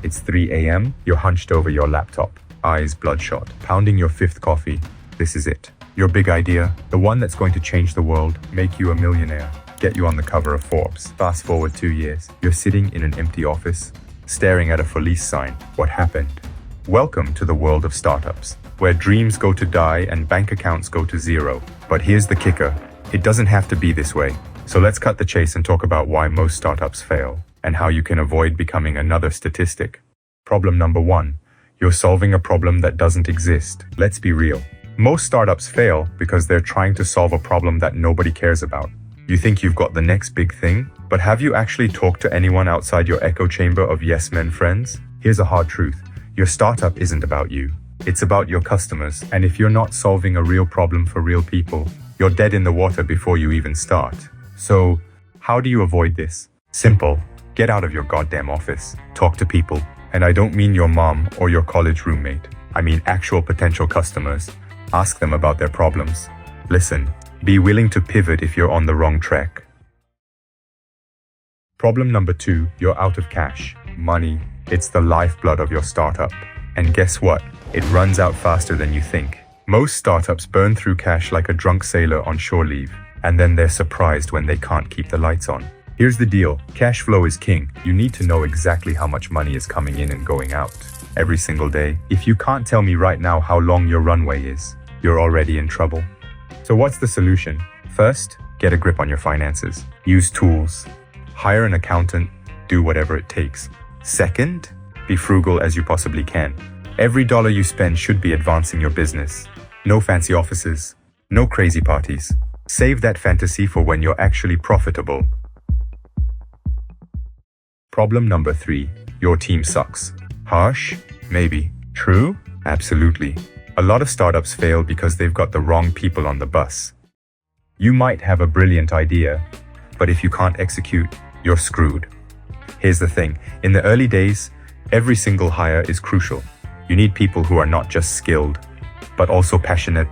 It's 3 a.m., you're hunched over your laptop, eyes bloodshot, pounding your fifth coffee. This is it. Your big idea, the one that's going to change the world, make you a millionaire, get you on the cover of Forbes. Fast forward 2 years, you're sitting in an empty office, staring at a for lease sign. What happened? Welcome to the world of startups, where dreams go to die and bank accounts go to zero. But here's the kicker. It doesn't have to be this way. So let's cut the chase and talk about why most startups fail and how you can avoid becoming another statistic. Problem number 1. You're solving a problem that doesn't exist. Let's be real. Most startups fail because they're trying to solve a problem that nobody cares about. You think you've got the next big thing, but have you actually talked to anyone outside your echo chamber of yes men friends? Here's a hard truth. Your startup isn't about you. It's about your customers. And if you're not solving a real problem for real people, you're dead in the water before you even start. So, how do you avoid this? Simple. Get out of your goddamn office. Talk to people. And I don't mean your mom or your college roommate. I mean actual potential customers. Ask them about their problems. Listen. Be willing to pivot if you're on the wrong track. Problem number 2, you're out of cash. Money. It's the lifeblood of your startup. And guess what? It runs out faster than you think. Most startups burn through cash like a drunk sailor on shore leave. And then they're surprised when they can't keep the lights on. Here's the deal. Cash flow is king. You need to know exactly how much money is coming in and going out every single day. If you can't tell me right now how long your runway is, you're already in trouble. So what's the solution? First, get a grip on your finances. Use tools. Hire an accountant. Do whatever it takes. Second, be frugal as you possibly can. Every dollar you spend should be advancing your business. No fancy offices. No crazy parties. Save that fantasy for when you're actually profitable. Problem number 3. Your team sucks. Harsh? Maybe. True? Absolutely. A lot of startups fail because they've got the wrong people on the bus. You might have a brilliant idea, but if you can't execute, you're screwed. Here's the thing. In the early days, every single hire is crucial. You need people who are not just skilled, but also passionate,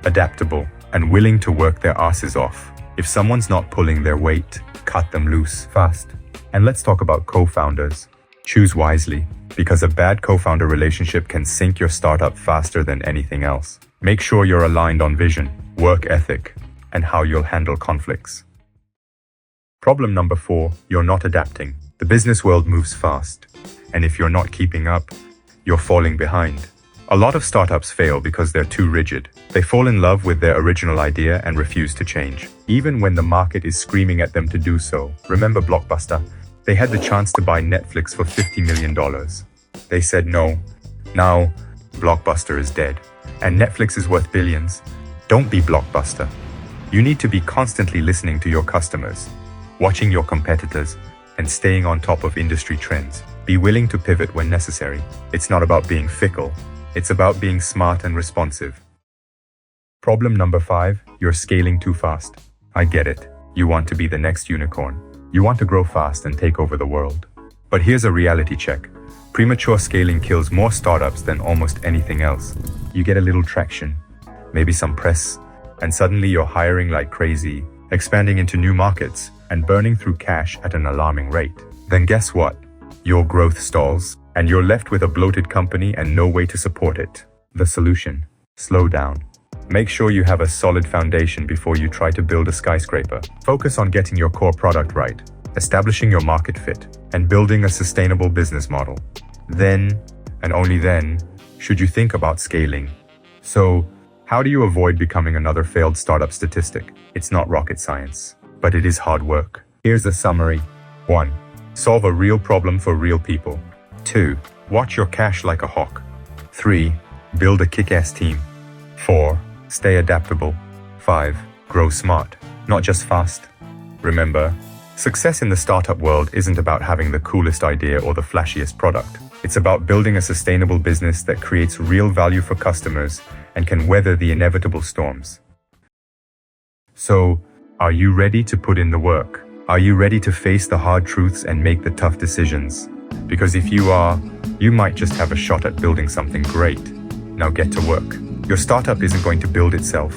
adaptable, and willing to work their asses off. If someone's not pulling their weight, cut them loose fast. And let's talk about co-founders. Choose wisely, because a bad co-founder relationship can sink your startup faster than anything else. Make sure you're aligned on vision, work ethic, and how you'll handle conflicts. Problem number 4, you're not adapting. The business world moves fast, and if you're not keeping up, you're falling behind. A lot of startups fail because they're too rigid. They fall in love with their original idea and refuse to change, even when the market is screaming at them to do so. Remember Blockbuster? They had the chance to buy Netflix for $50 million. They said no. Now, Blockbuster is dead, and Netflix is worth billions. Don't be Blockbuster. You need to be constantly listening to your customers, watching your competitors, and staying on top of industry trends. Be willing to pivot when necessary. It's not about being fickle. It's about being smart and responsive. Problem number 5, you're scaling too fast. I get it. You want to be the next unicorn. You want to grow fast and take over the world. But here's a reality check. Premature scaling kills more startups than almost anything else. You get a little traction, maybe some press, and suddenly you're hiring like crazy, expanding into new markets, and burning through cash at an alarming rate. Then guess what? Your growth stalls, and you're left with a bloated company and no way to support it. The solution: slow down. Make sure you have a solid foundation before you try to build a skyscraper. Focus on getting your core product right, establishing your market fit, and building a sustainable business model. Then, and only then, should you think about scaling. So, how do you avoid becoming another failed startup statistic? It's not rocket science, but it is hard work. Here's the summary. 1. Solve a real problem for real people. 2. Watch your cash like a hawk. 3. Build a kick-ass team. 4. Stay adaptable. 5. Grow smart, not just fast. Remember, success in the startup world isn't about having the coolest idea or the flashiest product. It's about building a sustainable business that creates real value for customers and can weather the inevitable storms. So, are you ready to put in the work? Are you ready to face the hard truths and make the tough decisions? Because if you are, you might just have a shot at building something great. Now get to work. Your startup isn't going to build itself.